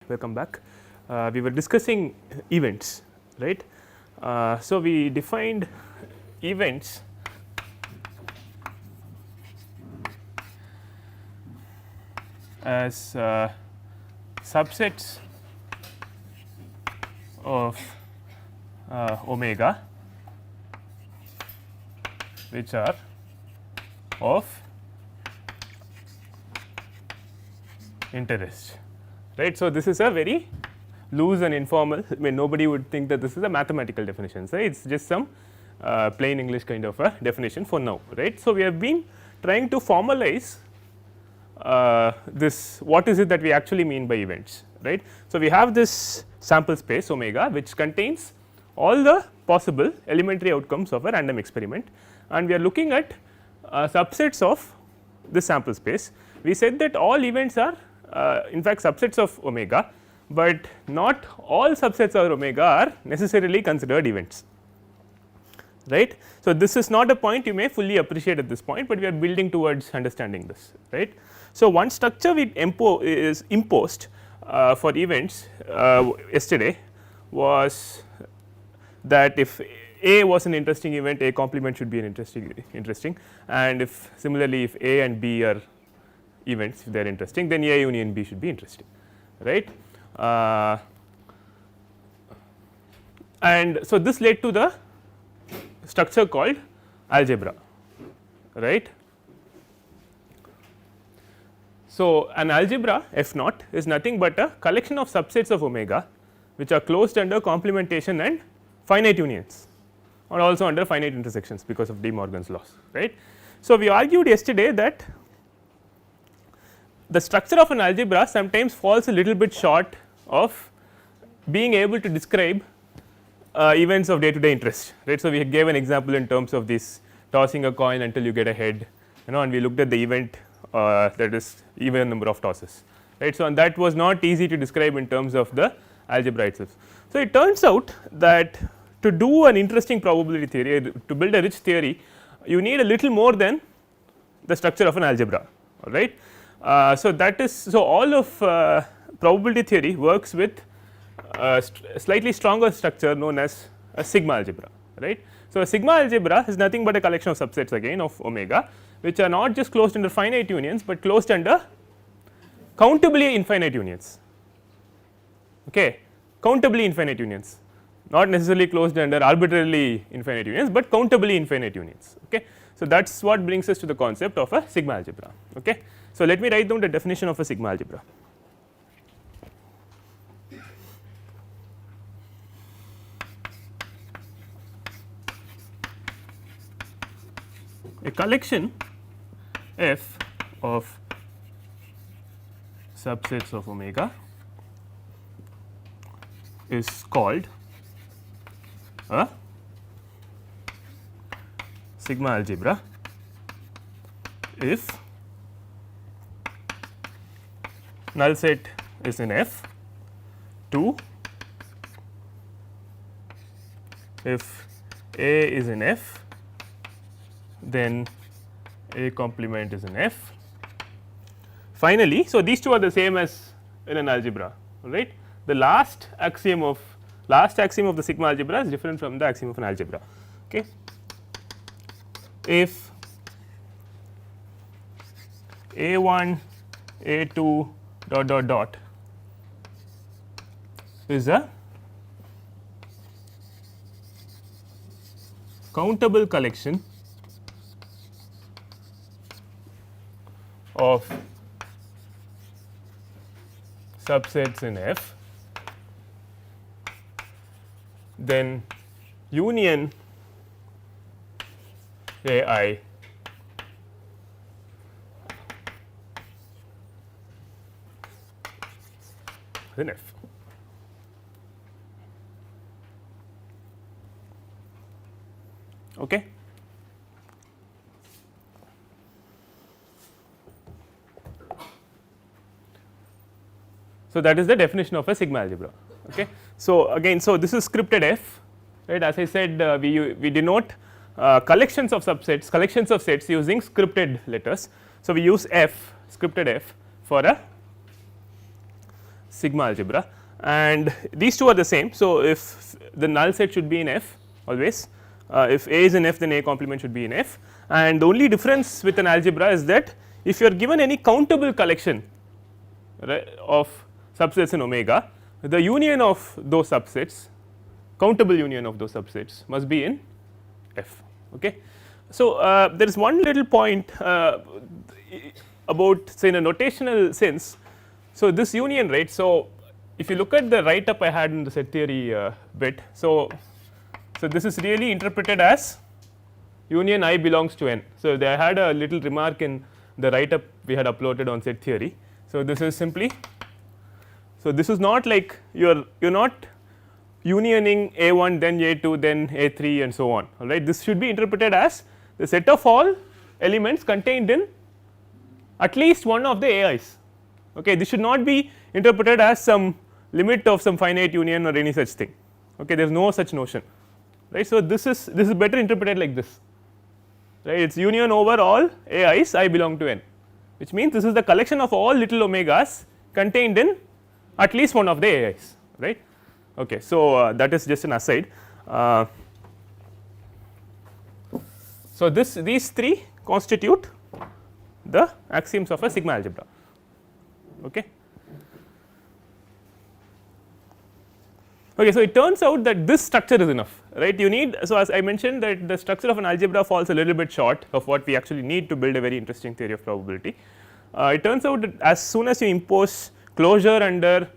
welcome back. We were discussing events, right. So, we defined events as subsets of omega which are of interest, right. So, this is a very loose and informal, I mean nobody would think that this is a mathematical definition, right. It is just some plain English kind of a definition for now, right. So, we have been trying to formalize this, what is it that we actually mean by events, right. So, we have this sample space omega which contains all the possible elementary outcomes of a random experiment, and we are looking at subsets of this sample space. We said that all events are in fact subsets of omega, but not all subsets of omega are necessarily considered events, right. So, this is not a point you may fully appreciate at this point, but we are building towards understanding this, right. So, one structure we is imposed for events yesterday was that if A was an interesting event, A complement should be an interesting, and if similarly if A and B are events, if they are interesting, then A union B should be interesting, right. And so, this led to the structure called algebra, right. So, an algebra F naught is nothing but a collection of subsets of omega which are closed under complementation and finite unions, or also under finite intersections because of De Morgan's laws, right. So, we argued yesterday that the structure of an algebra sometimes falls a little bit short of being able to describe events of day to day interest, right. So, we gave an example in terms of this tossing a coin until you get a head, and we looked at the event that is even number of tosses, right. So, and that was not easy to describe in terms of the algebra itself. So, it turns out that to do an interesting probability theory, to build a rich theory, you need a little more than the structure of an algebra, all right. So, that is, so all of probability theory works with a slightly stronger structure known as a sigma algebra, right. So, a sigma algebra is nothing but a collection of subsets again of omega which are not just closed under finite unions, but closed under countably infinite unions, okay, countably infinite unions, not necessarily closed under arbitrarily infinite unions, but countably infinite unions, okay. So, that is what brings us to the concept of a sigma algebra, okay. So, let me write down the definition of a sigma algebra. A collection F of subsets of omega is called a sigma algebra if null set is in F, 2 if A is in F, then A complement is in F. Finally, so these two are the same as in an algebra, right. The last axiom of the sigma algebra is different from the axiom of an algebra, okay. If A1 A2 dot dot dot is a countable collection of subsets in F, then union A I in F. Okay. So, that is the definition of a sigma algebra. Okay. So, again, so this is scripted F, right. As I said, we denote collections of subsets, collections of sets using scripted letters. So, we use F, scripted F for a sigma algebra, and these two are the same. So, if the null set should be in F always, if A is in F, then A complement should be in F, and the only difference with an algebra is that if you are given any countable collection, right, of subsets in omega, the union of those subsets, countable union of those subsets must be in F. Okay. So, there is one little point about, say, in a notational sense. So, this union, right. So, if you look at the write up I had in the set theory bit. So, this is really interpreted as union I belongs to N. So, they had a little remark in the write up we had uploaded on set theory. So, this is simply, so this is not like you are not unioning A 1 then A 2 then A 3 and so on, all right. This should be interpreted as the set of all elements contained in at least one of the AIs. Okay. This should not be interpreted as some limit of some finite union or any such thing. Okay. There is no such notion, right. So, this is better interpreted like this, right. It is union over all AIs I belong to N, which means this is the collection of all little omegas contained in at least one of the AIs, right. Okay. So, that is just an aside. So, these three constitute the axioms of a sigma algebra. Okay. Okay, so, it turns out that this structure is enough, right. You need, so as I mentioned that the structure of an algebra falls a little bit short of what we actually need to build a very interesting theory of probability. It turns out that as soon as you impose closure under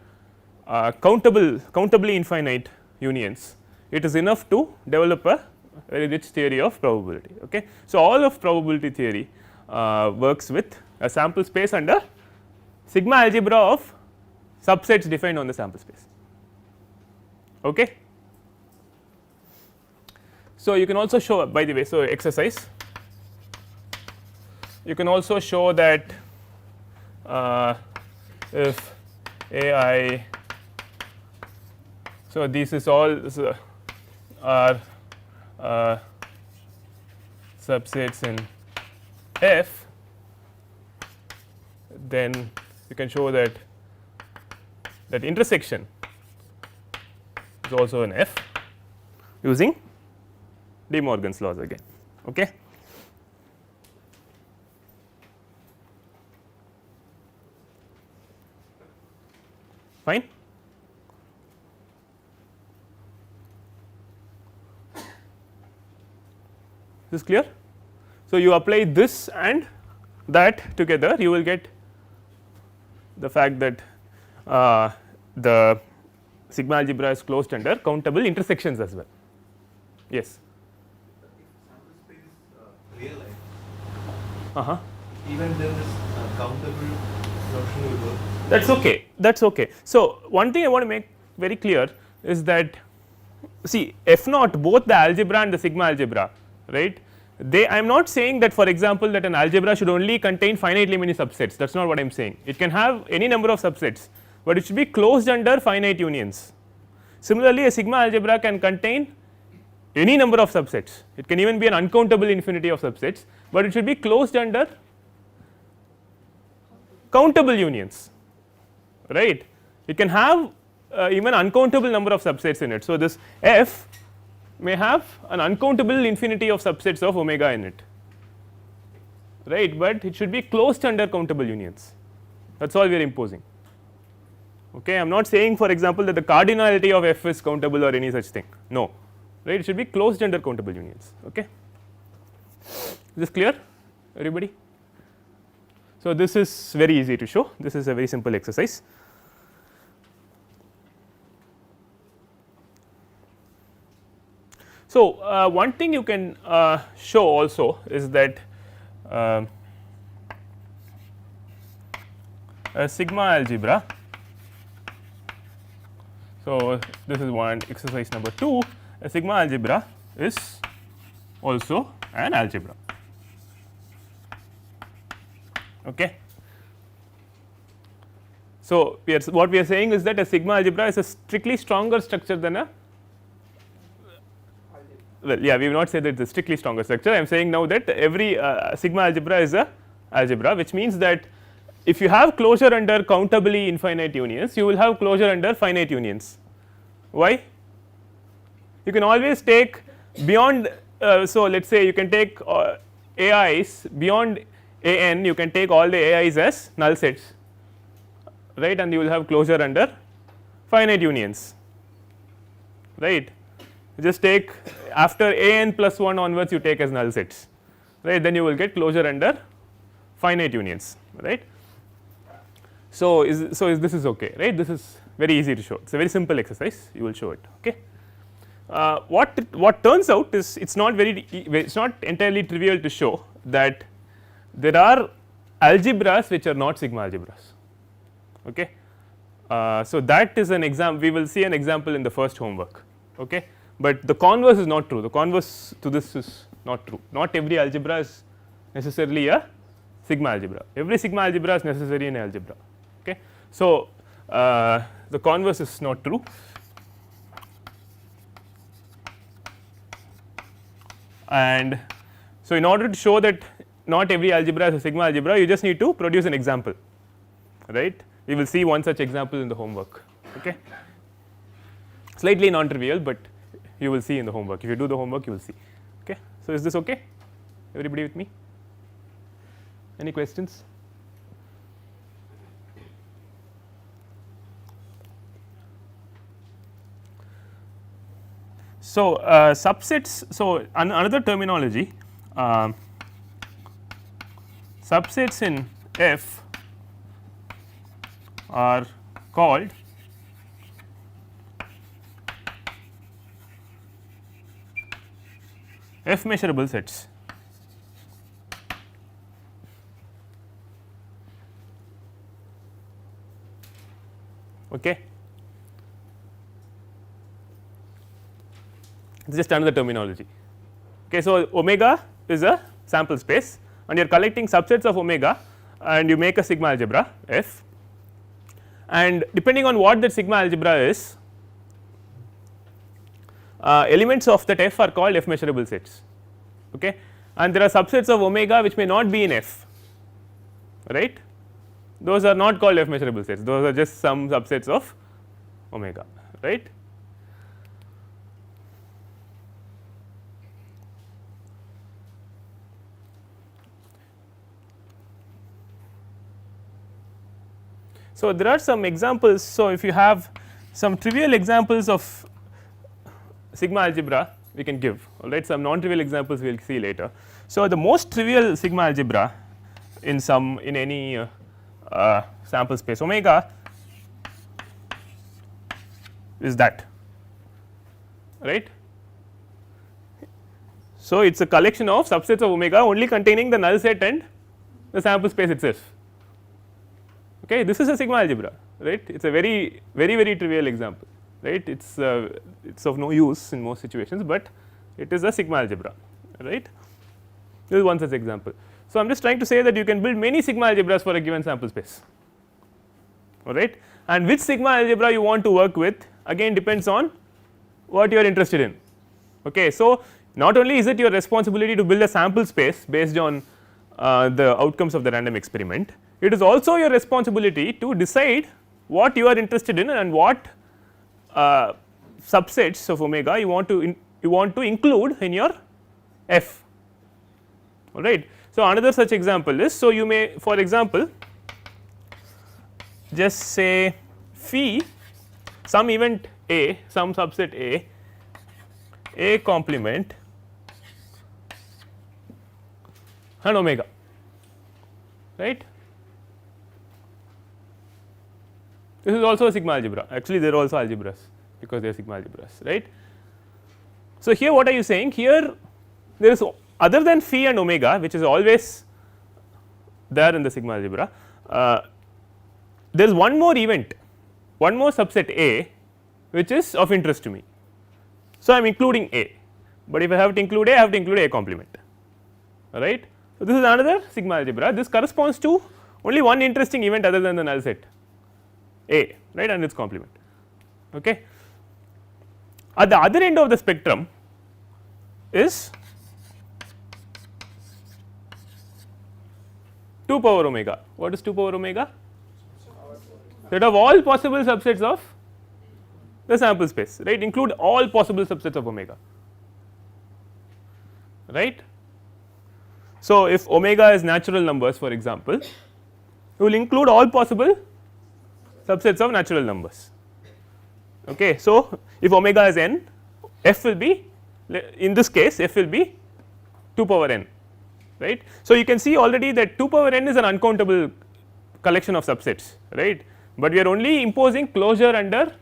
countably infinite unions, it is enough to develop a very rich theory of probability. Okay. So, all of probability theory works with a sample space and a sigma algebra of subsets defined on the sample space. Okay. So, you can also show, by the way, so exercise, you can also show that if AI, so this is all are subsets in F, then you can show that intersection is also in F using De Morgan's laws again. Okay. Fine. This is clear. So, you apply this and that together, you will get the fact that the sigma algebra is closed under countable intersections as well. Yes. Sample space real life. Even then, this countable notion will work. That's okay. That's okay. So, one thing I want to make very clear is that, see, F naught, both the algebra and the sigma algebra, right, I am not saying that, for example, that an algebra should only contain finitely many subsets, that is not what I am saying. It can have any number of subsets, but it should be closed under finite unions. Similarly, a sigma algebra can contain any number of subsets, it can even be an uncountable infinity of subsets, but it should be closed under countable unions, right. It can have even uncountable number of subsets in it. So, this F may have an uncountable infinity of subsets of omega in it, right, but it should be closed under countable unions, that is all we are imposing. Okay. I am not saying, for example, that the cardinality of F is countable or any such thing, no, right, it should be closed under countable unions. Okay. Is this clear, everybody? So, this is very easy to show, this is a very simple exercise. So, one thing you can show also is that a sigma algebra. So, this is one exercise number 2, a sigma algebra is also an algebra. Okay. So, what we are saying is that a sigma algebra is a strictly stronger structure than a, well, yeah, we will not say that it is a strictly stronger structure. I am saying now that every sigma algebra is a algebra, which means that if you have closure under countably infinite unions, you will have closure under finite unions. Why? You can always take beyond, so let us say you can take AIs beyond AN, you can take all the AIs as null sets, right, and you will have closure under finite unions, right. You just take after AN plus 1 onwards you take as null sets, right, then you will get closure under finite unions, right. So, this is okay, right, this is very easy to show, it is a very simple exercise, you will show it. Okay. What turns out is it is not entirely trivial to show that there are algebras which are not sigma algebras. Okay. So, that is an example, we will see an example in the first homework, okay. But the converse is not true, the converse to this is not true, not every algebra is necessarily a sigma algebra, every sigma algebra is necessary in algebra. Okay. So, the converse is not true, and so in order to show that not every algebra is a sigma algebra, you just need to produce an example, right. We will see one such example in the homework, okay. Slightly non trivial, but you will see in the homework, if you do the homework you will see. Okay. So, is this okay, everybody with me? Any questions? So, subsets, so another terminology, subsets in F are called F measurable sets. Okay. It is just another terminology. Okay, so, omega is a sample space and you are collecting subsets of omega and you make a sigma algebra F, and depending on what that sigma algebra is, elements of that F are called F measurable sets, okay. And there are subsets of omega which may not be in F, right, those are not called F measurable sets, those are just some subsets of omega, right. So, there are some examples. So, if you have some trivial examples of sigma algebra we can give, alright, some non trivial examples we will see later. So, the most trivial sigma algebra in any sample space omega is that, right. So, it is a collection of subsets of omega only containing the null set and the sample space itself. Okay, this is a sigma algebra, right, it is a very trivial example, right, it is of no use in most situations, but it is a sigma algebra, right. This is one such example. So, I am just trying to say that you can build many sigma algebras for a given sample space, alright, and which sigma algebra you want to work with again depends on what you are interested in. Okay. So, not only is it your responsibility to build a sample space based on the outcomes of the random experiment, it is also your responsibility to decide what you are interested in and what subsets of omega you want to include in your F, alright. So, another such example is, so you may for example just say phi some event A, some subset A complement and omega, right. This is also a sigma algebra, actually they are also algebras because they are sigma algebras, right. So, here what are you saying, here there is other than phi and omega which is always there in the sigma algebra, there is one more event, one more subset A which is of interest to me. So, I am including A, but if I have to include A, I have to include A complement, right. So, this is another sigma algebra, this corresponds to only one interesting event other than the null set A, right, and its complement. Okay. At the other end of the spectrum is 2 power omega. What is 2 power omega? Set of all possible subsets of the sample space, right, include all possible subsets of omega, right. So, if omega is natural numbers, for example, you will include all possible subsets of natural numbers. Okay. So, if omega is n, f will be, in this case f will be 2 power n, right. So, you can see already that 2 power n is an uncountable collection of subsets, right, but we are only imposing closure under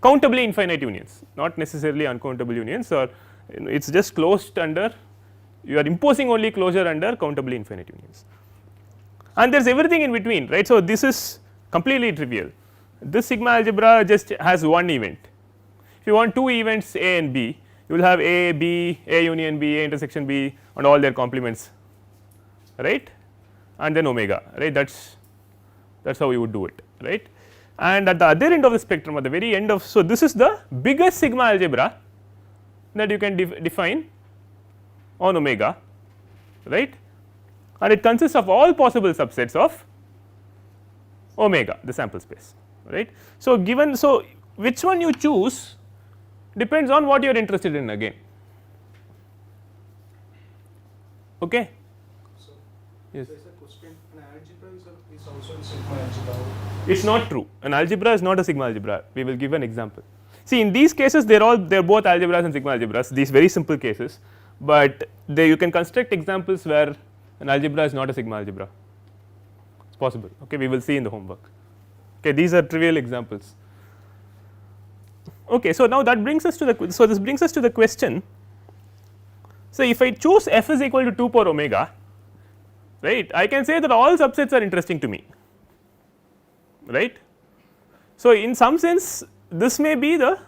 countably infinite unions, not necessarily uncountable unions, or it is just closed under, you are imposing only closure under countably infinite unions, and there is everything in between, right. So, this is completely trivial. This sigma algebra just has one event. If you want two events A and B, you will have A, B, A union B, A intersection B and all their complements, right, and then omega, right, that is how you would do it, right. And at the other end of the spectrum, at the very end of, so this is the biggest sigma algebra that you can define on omega, right, and it consists of all possible subsets of omega, the sample space, right. So, given, so which one you choose depends on what you are interested in again. Okay. So, yes. there is a question, an algebra is also a sigma algebra. It is not true, an algebra is not a sigma algebra. We will give an example. See, in these cases they are both algebras and sigma algebras, these very simple cases, but you can construct examples where an algebra is not a sigma algebra, it is possible. Okay, we will see in the homework. Okay, these are trivial examples. Okay, so now that brings us to the, so this brings us to the question. So, if I choose f is equal to 2 power omega, right, I can say that all subsets are interesting to me, right. So, in some sense this may be the,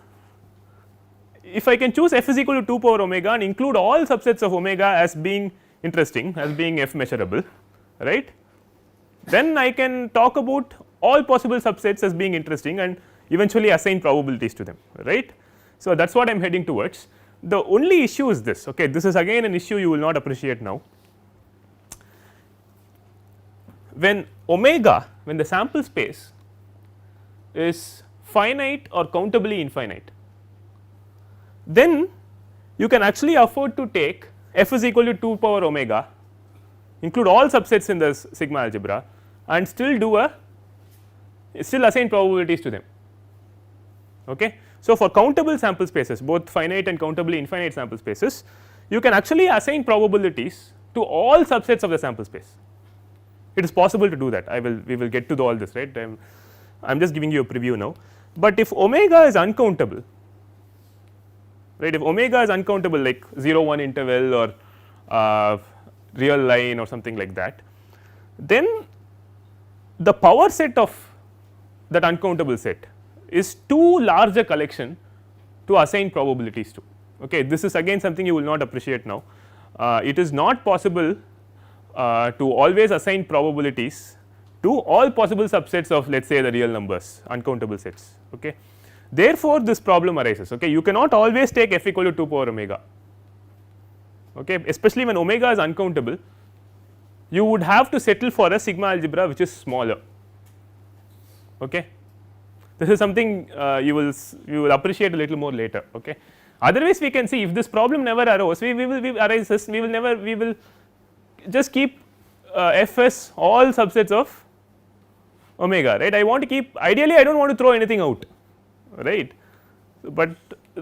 if I can choose f is equal to 2 power omega and include all subsets of omega as being interesting, as being f measurable, right, then I can talk about all possible subsets as being interesting and eventually assign probabilities to them, right. So, that is what I am heading towards. The only issue is this, okay, this is again an issue you will not appreciate now. When omega, when the sample space is finite or countably infinite, then you can actually afford to take f is equal to 2 power omega, include all subsets in this sigma algebra and still do a, still assign probabilities to them. Okay. So, for countable sample spaces, both finite and countably infinite sample spaces, you can actually assign probabilities to all subsets of the sample space. It is possible to do that. We will get to all this, right. I am just giving you a preview now, but if omega is uncountable, right, if omega is uncountable like 0 1 interval or real line or something like that, then the power set of that uncountable set is too large a collection to assign probabilities to. Okay, this is again something you will not appreciate now. It is not possible to always assign probabilities to all possible subsets of, let us say, the real numbers, uncountable sets. Okay. Therefore, this problem arises. Okay, you cannot always take f equal to 2 power omega. Okay, especially when omega is uncountable, you would have to settle for a sigma algebra which is smaller. Okay. This is something you will appreciate a little more later. Okay. Otherwise, we can see if this problem never arose, we will just keep f as all subsets of omega, right. I want to keep, ideally I do not want to throw anything out, right, but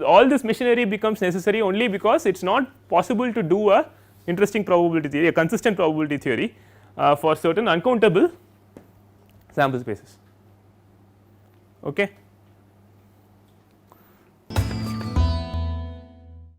all this machinery becomes necessary only because it is not possible to do a interesting probability theory, a consistent probability theory for certain uncountable sample spaces. Okay.